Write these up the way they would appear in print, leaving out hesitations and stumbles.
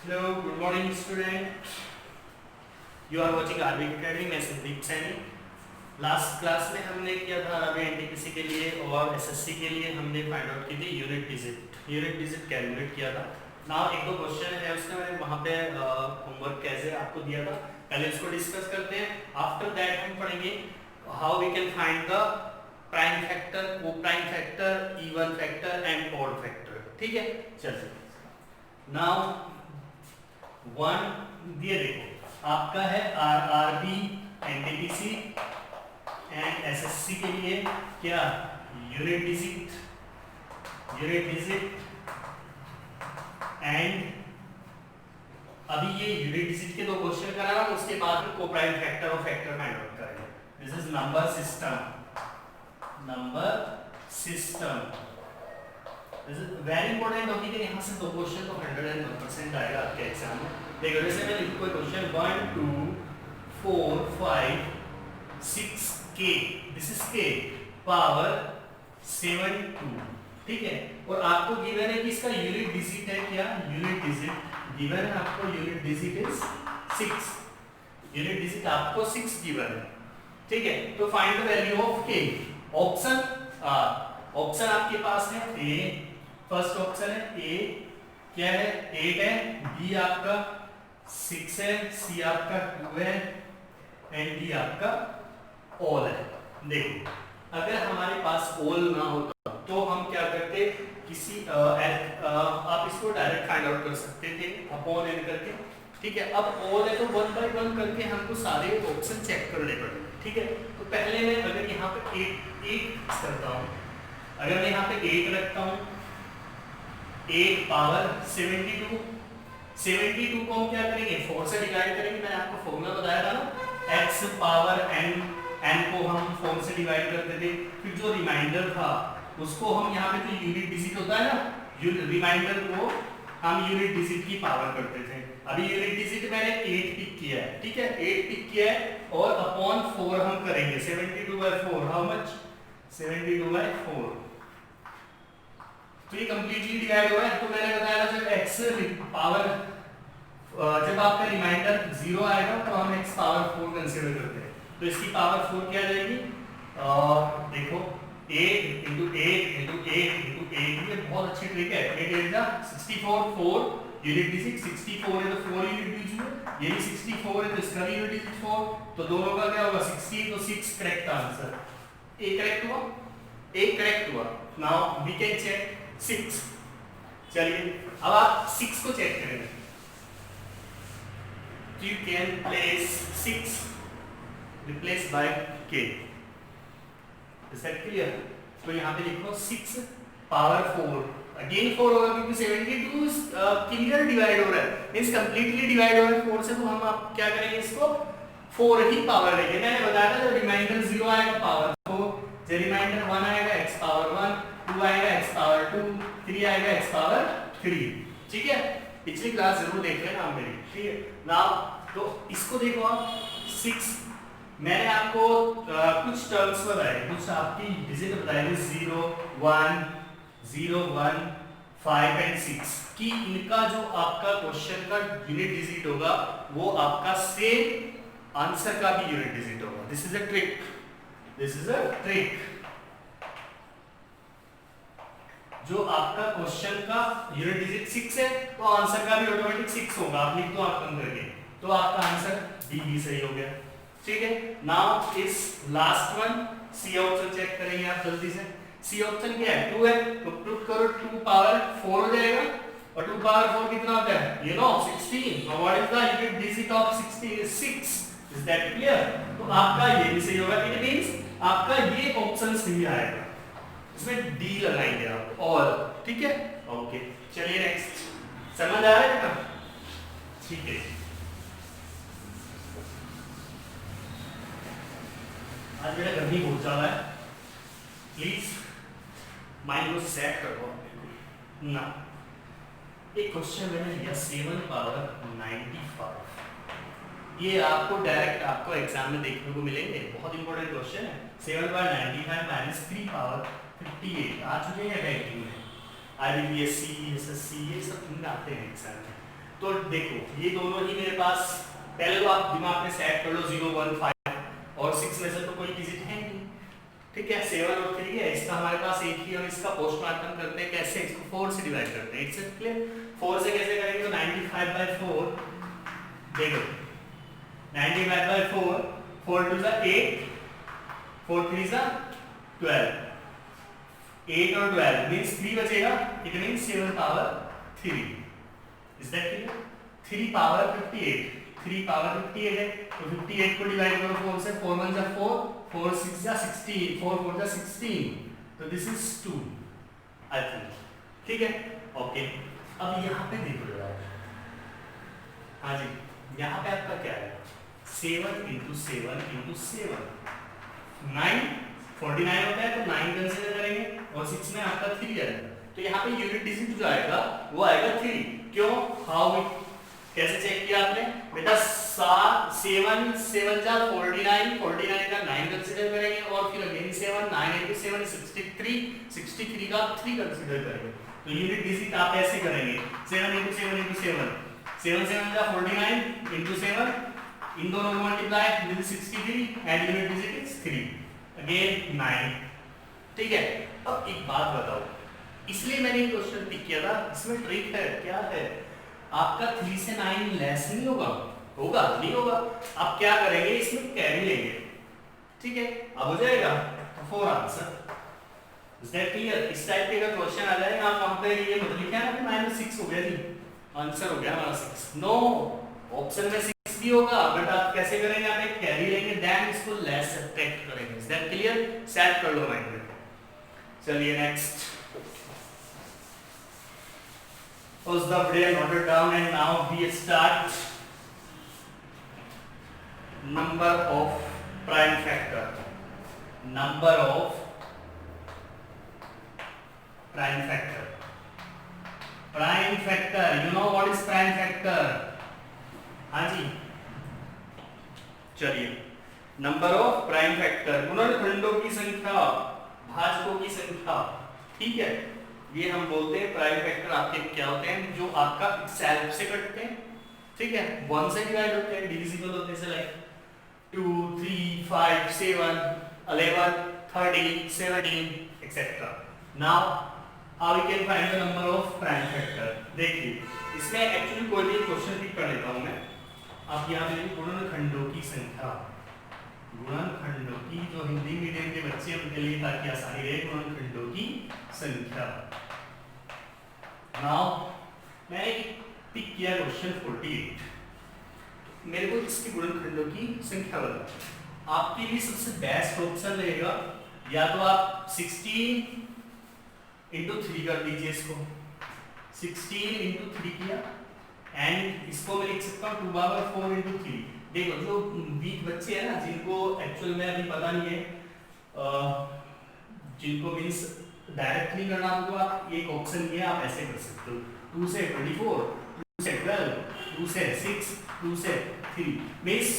Hello, good morning student. You are watching RB academy. मैं Sandeep Saini. Last class में हमने किया था आरबी एनटीपीसी के लिए और एसएससी के लिए हमने फाइंड आउट की थी यूनिट डिजिट कैलकुलेट किया था. नाउ एक दो क्वेश्चन है उसमें मैंने वहाँ पे होमवर्क कैसे आपको दिया था, पहले इसको डिस्कस करते हैं. आफ्टर दैट हम पढ़ेंगे how we can find the prime factor, coprime factor, even factor and odd factor. ठीक है, चलिए. नाउ वन दिए देखो आपका है आरआरबी एनटीपीसी एंड एसएससी के लिए क्या यूनिट डिजिट एंड अभी ये यूनिट डिजिट के दो क्वेश्चन करा रहा हूं, उसके बाद में को प्राइम फैक्टर और फैक्टर फाइंड आउट करेंगे. This is number system. This is very important होगी कि यहाँ से दो क्वेश्चन तो 101% आएगा आपके एग्जाम में. देखो जैसे मैं लिखूं कोई question 1 2 4 5 6 k, this is k power 72. ठीक है, और आपको गिवन है कि इसका यूनिट डिजिट है क्या, यूनिट डिजिट गिवन है आपको, unit digit is 6. Unit digit आपको 6 गिवन है. ठीक है, तो find the value of k. Option आपके पास है a, फर्स्ट ऑप्शन है a क्या है 8 है, b आपका 6 है, c आपका 2 है एंड d आपका ऑल है. देखो अगर हमारे पास ऑल ना होता तो हम क्या करते, किसी आप इसको डायरेक्ट फाइंड आउट कर सकते थे अपॉन n करके. ठीक है, अब ऑल है तो 1 by 1 करके हमको सारे ऑप्शन चेक करने पड़ेंगे. ठीक है, तो पहले मैं अगर यहाँ पे 8 करता हूँ, अगर मैं यहाँ पे 8 रखता हूँ, 8 पावर 72 को हम क्या करेंगे 4 से डिवाइड करेंगे. मैंने आपको फॉर्मूला बताया था ना, x पावर n को हम 4 से डिवाइड करते थे. फिर जो रिमाइंडर था उसको हम यहाँ पे जो यूनिट डिजिट होता है ना, रिमाइंडर को हम यूनिट डिजिट की पावर करते थे. अभी यूनिट डिजिट मैंने 8 पिक किया है. ठीक है, 8 पिक किया है और अपॉन 4 हम करेंगे. 72 by 4 हाउ मच, 72 by 4. तो ये कंप्लीटली डिवाइड हुआ है. तो मैंने बताया था जब x पावर जब आपका रिमाइंडर 0 आएगा तो हम x पावर 4 कंसीडर करते हैं. तो इसकी पावर 4 क्या आ जाएगी, देखो 8 into 8 into 8 into 8. ये बहुत अच्छी ट्रिक है. 8 8 जा 64, 4 यूनिट डिजिट 64 है तो 4 यूनिट डिजिट है, ये भी 64 है तो इसका भी यूनिट डिजिट 4. तो दोनों का क्या होगा 60, तो 6 करेक्ट आंसर. ए करेक्ट हुआ. Now we can check 6. चलिए अब आप 6 को चेक करेंगे. You can place 6 replaced by k. Is that clear? तो यहाँ पे लिखो 6 पावर 4. अगेन 4 होगा क्योंकि 72 क्लियर डिवाइड हो रहा है, मींस कंप्लीटली डिवाइड हो रहा है 4 से. तो हम आप क्या करेंगे, इसको 4 ही पावर लेंगे. मैंने बताया था जब रिमाइंडर 0 आएगा पावर 4, जब रिमाइंडर 1 आएगा x पावर 1, 2 आएगा x पावर 2, 3 आएगा x पावर 3. ठीक है, पिछली क्लास जरूर देख लेना आप मेरी. ठीक है, नाउ तो इसको देखो आप 6. मैंने आपको कुछ टर्म्स बताए, कुछ आपकी डिजिट बताई 0 1 5 एंड 6 कि इनका जो आपका क्वेश्चन का यूनिट डिजिट होगा वो आपका सेम आंसर का भी यूनिट डिजिट होगा. This is a trick. जो आपका क्वेश्चन का यूनिट डिजिट 6 है तो आंसर का भी ऑटोमेटिक 6 होगा. आप लिख दो आप कम करके, तो आपका आंसर डी भी सही हो गया. ठीक है, नाउ इस last one C option check करेंगे आप जल्दी से. सी ऑप्शन क्या है 2 है तो पुट करो 2 पावर 4 हो जाएगा, और 2 पावर 4 कितना होता है, you know 16. Now what is the unit digit of 16 is 6. Is that clear? तो आपका ये भी सही होगा. इट मींस आपका ये ऑप्शन सही आएगा. इसमें डी लगाएंगे आप और. ठीक है, ओके. चलिए नेक्स्ट. समझ आ रहा है ना? ठीक है, आज मेरा गर्मी बहुत ज्यादा है, प्लीज माइंड को सेट करो ना. एक क्वेश्चन मैंने लिया 7 पावर 95. ये आपको डायरेक्ट आपको एग्जाम में देखने को मिलेंगे. बहुत इंपॉर्टेंट क्वेश्चन है. 7 पावर 95 माइनस 3 पावर 58 आ चुके हैं बैंकिंग में. IBPSC, SSC ये सब इनमें आते हैं एग्जाम में. तो देखो ये दोनों ही मेरे पास, पहले तो आप दिमाग में सेट कर लो 0 1 5 और 6 में से तो कोई डिजिट है नहीं, ठीक है। 7 और 3 है, इसका हमारे पास एक ही, और इसका पोस्टमार्टम करते हैं कैसे, इसको 4 से डिवाइड करते हैं। It's clear. 4 से कैसे करेंगे, तो 95/4, देखो 95/4, 4 2 8, 4 3 12, 8 और 12 मींस 3 बचेगा, it means 7 power 3। Is that clear? 3 power 58, 3 power 58 है, तो 58 को डिवाइड करो 4 से, 4 1 4, 4 6 16, 4 4 16, तो दिस इज 2 आई थिंक, ठीक है। ओके, अब यहाँ पे देखो जरा, हाँ जी, यहाँ पे आपका क्या है, 7 × 7 × 7, 9 49 होता है, तो 9 कंसीडर करेंगे, और 6 में आपका 3 आएगा, तो यहाँ पे यूनिट डिजिट जो आएगा वो आएगा 3। क्यों, हाउ, कैसे चेक किया आपने बेटा, 7 7 जा 49, 49 का 9 कंसीडर करेंगे, और फिर अगेन 7, 9 × 7 63, 63 का 3 कंसीडर करेंगे, तो यूनिट डिजिट आप ऐसे करेंगे 7 × 7 × 7, 7 7 जा 49 × 7, इन दोनों को multiply, this is 63 and unit digit is 3, again 9, ठीक है। अब एक बात बताओ, इसलिए मैंने ये क्वेश्चन पिक किया था, इसमें ट्रिक है, क्या है, आपका 3 से 9 लेस नहीं होगा, होगा नहीं होगा, आप क्या करेंगे, इसमें कैरी लेंगे, ठीक है, अब हो जाएगा 4 आंसर। Is that clear? इस टाइप का क्वेश्चन आ जाएगा, आप वहां पे ये मत लिखिए ना -6 हो गया जी, आंसर हो गया हमारा 6, नो, ऑप्शन में 6 भी होगा, बट आप कैसे करेंगे, आप एक कैरी लेंगे, देन इसको लेस सब्ट्रैक्ट करेंगे। Is that clear? सेट कर लो माइंड में। चलिए next, was the video noted down, and now we start number of prime factor, number of prime factor, prime factor, you know what is prime factor? हाँ जी, चलिए, number of prime factor, गुणनखंडों की संख्या, भाजकों की संख्या, ठीक है, ये हम बोलते हैं प्राइम फैक्टर। आपके क्या होते हैं, जो आपका सेल्फ से कटते हैं, ठीक है, 1 से डिवाइड होते हैं, डिविजिबल होते हैं, like 2 3 5 7 11 13 17 etcetera. Now how we can find the number of prime factor. देखिए, इसमें एक्चुअली कोई भी क्वेश्चन पिक कर लेता हूं मैं, आप यहाँ पे गुणनखंडों की संख्या, गुणनखंडों की, जो हिंदी मीडियम के बच्चे हैं उनके लिए ताकि आसानी रहे, गुणनखंडों की संख्या। नाउ मैंने पिक किया क्वेश्चन 48, मेरे को इसकी गुणनखंडों की संख्या बता। आपके लिए सबसे बेस्ट ऑप्शन रहेगा, या तो आप 16 × 3 कर दीजिए, इसको 16 × 3 किया, एंड इसको मैं लिख सकता हूँ 2/4 × 3। देखो, जो वीक बच्चे हैं ना, जिनको एक्चुअल में अभी पता नहीं है, जिनको मीन्स डायरेक्ट नहीं करना, तो आप एक ऑप्शन ये आप ऐसे कर सकते हो, 2 से 24, 2 से 12, 2 से 6, 2 से 3, मीन्स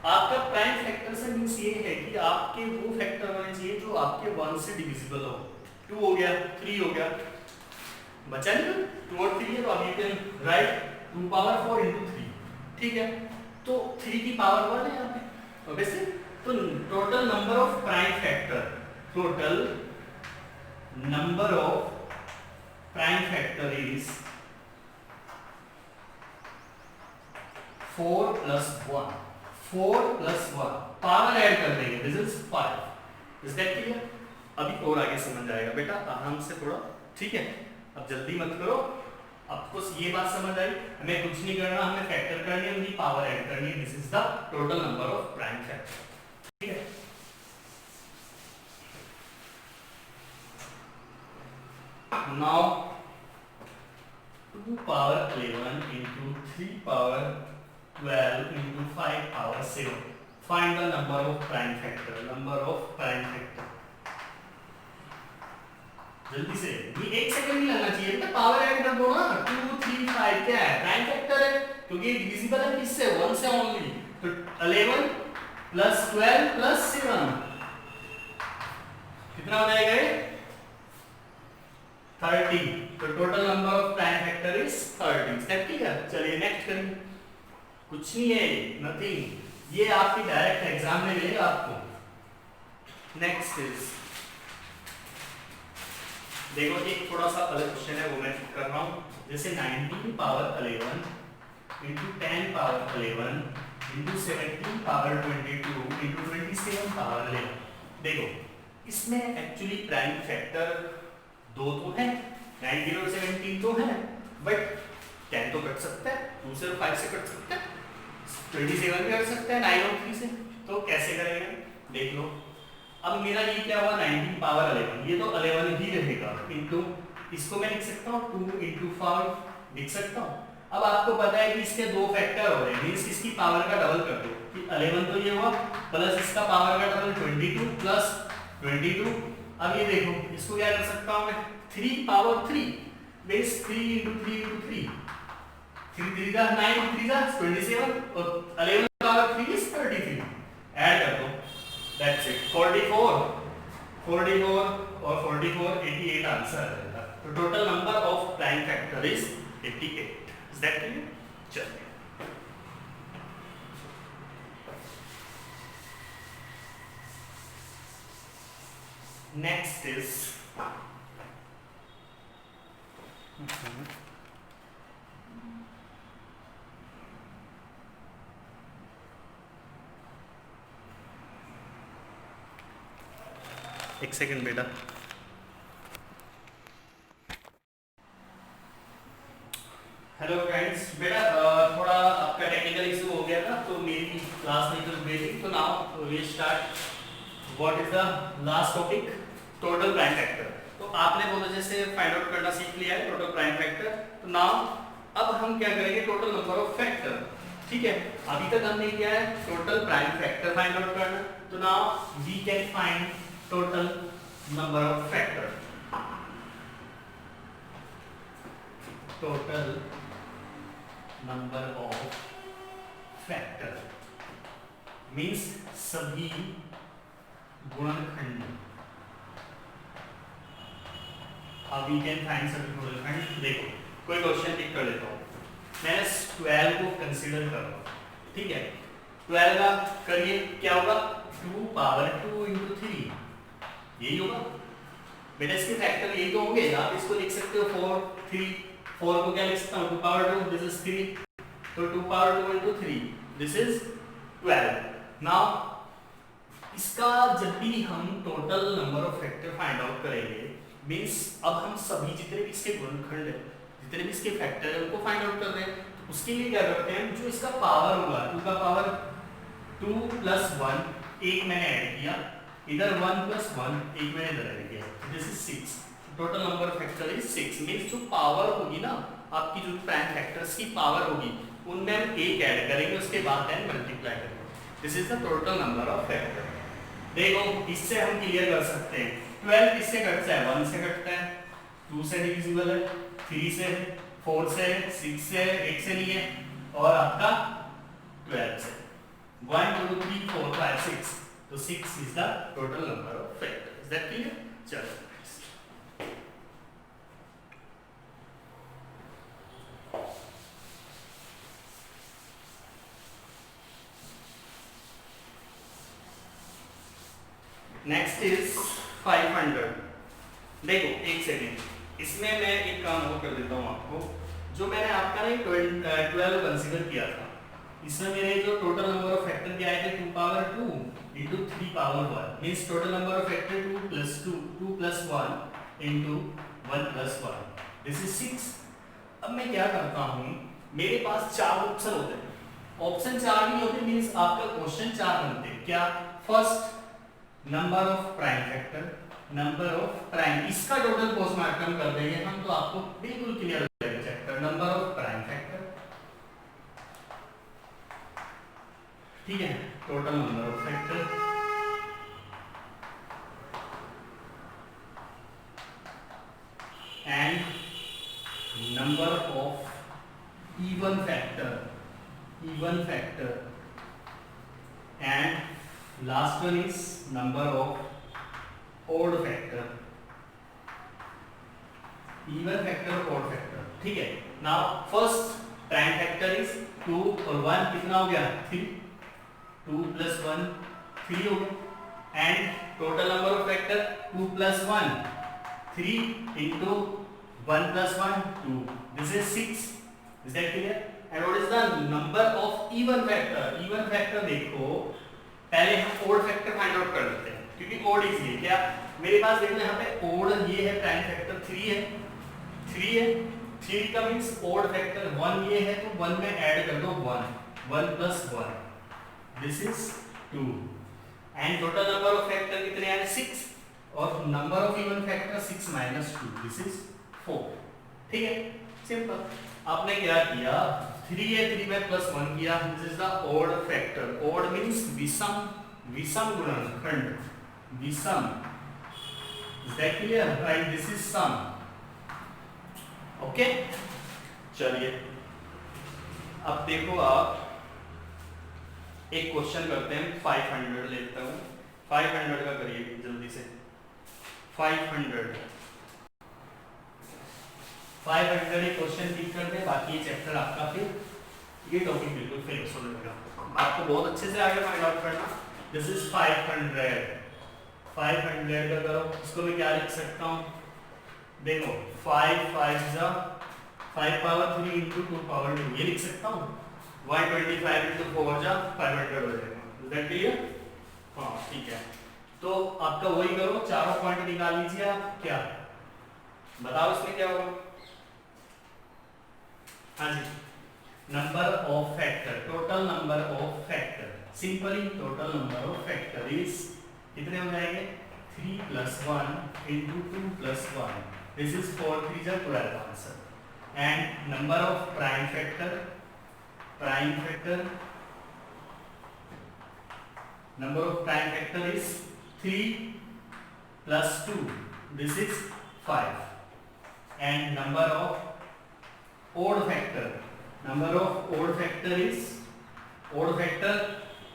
आपका प्राइम फैक्टर से मीन्स ये है कि आपके वो फैक्टर होने चाहिए जो आपके 1 से डिविजिबल हो। 2 हो गया, 3 हो गया, बचा नहीं, 2 और 3 है, तो आप यू कैन राइट 2/4 × 3, ठीक है, तो 3 की पावर 1 है यहाँ पे, ऑब्वियसली। तो total number of prime factor, total number of prime factor is 4 + 1, 4 + 1, power add कर देंगे, this is 5। Is that clear? अभी और आगे समझ आएगा बेटा, आराम से थोड़ा, ठीक है, अब जल्दी मत करो, आपको ये बात समझ आई, हमें कुछ नहीं करना, हमें फैक्टर करनी है, उनकी पावर ऐड करनी है, this is the total number of prime factor, ठीक है। Now 2^11 × 3^12 × 5^7, find the number of prime factor, number of prime factor। जल्दी से, ये 1 सेकंड नहीं लगना चाहिए, तो पावर ऐड कर दो ना, 2 3 5 क्या है, प्राइम फैक्टर है, क्योंकि डिविजिबल है किससे, 1 से ओनली, तो 11 + 12 + 7 कितना हो जाएगा ये, 30। तो total number of prime factor is 30। That clear? चलिए नेक्स्ट करिए। कुछ नहीं है, नथिंग, ये आपकी डायरेक्ट एग्जाम में मिलेगा आपको। नेक्स्ट इज, देखो एक थोड़ा सा अलग क्वेश्चन है, वो मैं कर रहा हूँ। जैसे 19 power 11 into 10 power 11 into 17 power 22 into 27 power 11। देखो इसमें एक्चुअली प्राइम फैक्टर दो तो है, 19 और 17 तो है, बट 10 तो कट सकता है, 2 से 5 से कट सकता है, 27 भी कट सकता है 9 और 3 से। तो कैसे करेंगे देख लो। अब मेरा ये क्या हुआ, 19 पावर 11, ये तो 11 ही रहेगा, इंटू इसको मैं लिख सकता हूँ 2 इंटू 5 लिख सकता हूँ। अब आपको पता है कि इसके दो फैक्टर हो रहे हैं, मींस इसकी पावर का डबल कर दो कि 11 तो ये हुआ, प्लस इसका पावर का डबल 22 प्लस 22। अब ये देखो इसको क्या कर सकता हूँ मैं, 3 पावर 3 बेस 3 इंटू 3 इंटू 3, 3 3 जा 9 3 जा 27 और 11 पावर 3 इज 33। ऐड कर दो, दैट्स इट। 44 और 44 88 आंसर आ जाएगा। तो total number of prime factor is 88। Is that clear? चलिए नेक्स्ट इज, एक सेकंड बेटा। हेलो फ्रेंड्स, बेटा थोड़ा आपका टेक्निकल इशू हो गया था तो मेरी क्लास नहीं चल रही थी, तो now we start. What is the last topic? Total prime factor. तो आपने बहुत अच्छे से फाइंड आउट करना सीख लिया है टोटल प्राइम फैक्टर। तो नाउ अब हम क्या करेंगे, टोटल नंबर ऑफ फैक्टर। ठीक है, अभी तक हमने किया है total prime factor find out करना। तो now we can find total number of factor. Total number of factor means सभी गुणनखंड। अब वी कैन फाइंड सभी गुणनखंड। देखो कोई क्वेश्चन पिक कर लेता हूँ मैं, 12 को कंसीडर कर रहा हूँ। ठीक है, 12 का करिए क्या होगा, 2 पावर 2 इंटू 3, यही होगा बेटा। इसके फैक्टर यही तो होंगे, आप इसको लिख सकते हो 4 3, 4 को क्या लिख सकता हूँ 2 पावर 2, दिस इज 3, तो 2 power 2 into 3, this is 12। Now इसका जब भी हम total number of factor find out करेंगे, मींस अब हम सभी जितने भी इसके गुणनखंड है, जितने भी इसके फैक्टर है उनको फाइंड आउट कर रहे हैं। तो उसके लिए क्या करते हैं, जो इसका पावर होगा 2 का पावर 2 प्लस 1, एक मैंने ऐड किया इधर, 1 प्लस 1 एक मैंने इधर ऐड किया, this is 6। Total number of factor is 6। Means जो पावर होगी ना आपकी, जो प्राइम फैक्टर्स की पावर होगी उनमें हम एक ऐड करेंगे, उसके बाद 10 मल्टीप्लाई करेंगे। This is the total number of factor. देखो इससे हम क्लियर कर सकते हैं 12 किससे घटता है, 1 से घटता है, 2 से डिविजिबल है, 3 से, 4 से, 6 से, 8 से नहीं है, और आपका 12 से। 1 2 3 4 5 6, तो 6 is the total number of factor. Is that clear? चलो नेक्स्ट इज 500। देखो एक सेकेंड, इसमें मैं एक काम और कर देता हूँ आपको। जो मैंने आपका ना 12 कंसीडर किया था, इसमें मेरे जो टोटल नंबर ऑफ फैक्टर क्या आए थे, 2 power 2 into 3 power 1, means total number of factor 2 plus 2, 2 plus 1 into 1 plus 1, this is 6। अब मैं क्या करता हूँ, मेरे पास 4 ऑप्शन होते हैं, ऑप्शन 4 नहीं होते, मीन्स आपका क्वेश्चन 4 बनते हैं। क्या? First number of prime factor, number of prime, इसका टोटल पोस्टमार्टम कर देंगे हम, तो आपको बिल्कुल क्लियर हो जाएगा chapter. Number of prime factor, ठीक है, total number of factor, and number of even factor, and last one is number of odd factor, even factor और ऑड फैक्टर, ठीक है। Now first prime factor is 2 और 1 कितना हो गया 3, 2 + 1 3 हो गया, and total number of factor 2 + 1 3 into 1 + 1 2, this is 6, is that clear? And what is the number of even factor? Even factor देखो पहले हम odd factor फाइंड आउट कर लेते हैं क्योंकि odd इजी है। क्या मेरे पास देखो यहाँ पे odd ये है प्राइम फैक्टर 3 है, 3 का मींस odd फैक्टर 1 ये है, तो 1 में ऐड कर दो 1 + 1, this is 2, and total number of factor कितने आए 6, और number of even factor 6 - 2, this is 4, ठीक है सिंपल। आपने क्या किया 3 है 3 में +1 किया, this is the odd factor, odd means विषम गुणनखंड, विषम, is that clear? Right, this is सम, ओके। चलिए अब देखो आप एक क्वेश्चन करते हैं, 500 लेता हूं, 500 का करिए जल्दी से, 500 एक क्वेश्चन ठीक कर दे, बाकी ये चैप्टर आपका फिर ये टॉपिक बिल्कुल फिनिश हो जाएगा, आपको बहुत अच्छे से आगे फाइंड आउट करना। दिस इज 500 का करो, इसको मैं क्या लिख सकता हूँ, देखो 5 पावर 3 into 2 पावर 2 ये लिख सकता हूँ, 125 into 4 जा 500 हो जाएगा, इज दैट क्लियर? हाँ ठीक है, तो आपका वही करो, चारों पॉइंट निकाल लीजिए आप, क्या बताओ इसमें क्या होगा? हाँ जी, number of factor, total number of factor, simply total number of factor is कितने हो जाएंगे 3 + 1 into 2 + 1, दिस इज 4 3 जा 12 answer, and number of prime factor number of prime factor is 3 + 2, this is 5, and number of odd factor is odd factor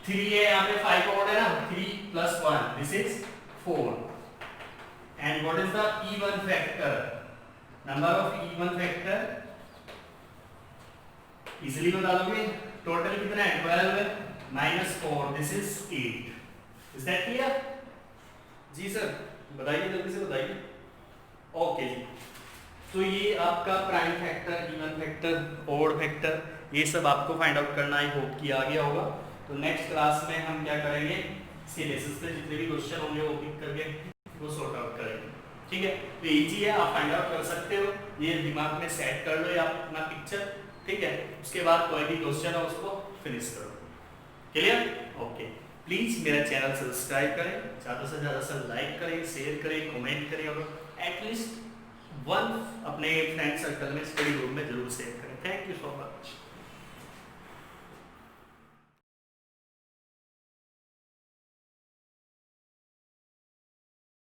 3 है यहाँ पे, 5 odd है ना, 3 + 1, this is 4, and what is the even factor? number of even factor easily बता दोगे, total कितना है 12 है, -4, this is 8, is that clear? जी सर बताइए, जल्दी से बताइए। ओके जी, तो ये आपका prime factor, even factor, odd factor, ये सब आपको फाइंड आउट करना, आई होप कि आ गया होगा। तो नेक्स्ट क्लास में हम क्या करेंगे, इसी बेसिस पे जितने भी क्वेश्चन होंगे वो पिक करके वो सॉर्ट आउट करेंगे, ठीक है? तो इजी है, आप फाइंड आउट कर सकते हो, ये दिमाग में सेट कर लो आप अपना पिक्चर, ठीक है? उसके बाद कोई भी क्वेश्चन हो उसको फिनिश करो, क्लियर? ओके, प्लीज मेरा चैनल सब्सक्राइब करें, ज़्यादा से ज़्यादा लाइक करें, शेयर करें, कमेंट करें, और एटलीस्ट 1 अपने फ्रेंड सर्कल में, स्टडी ग्रुप में जरूर शेयर करें। Thank you so much.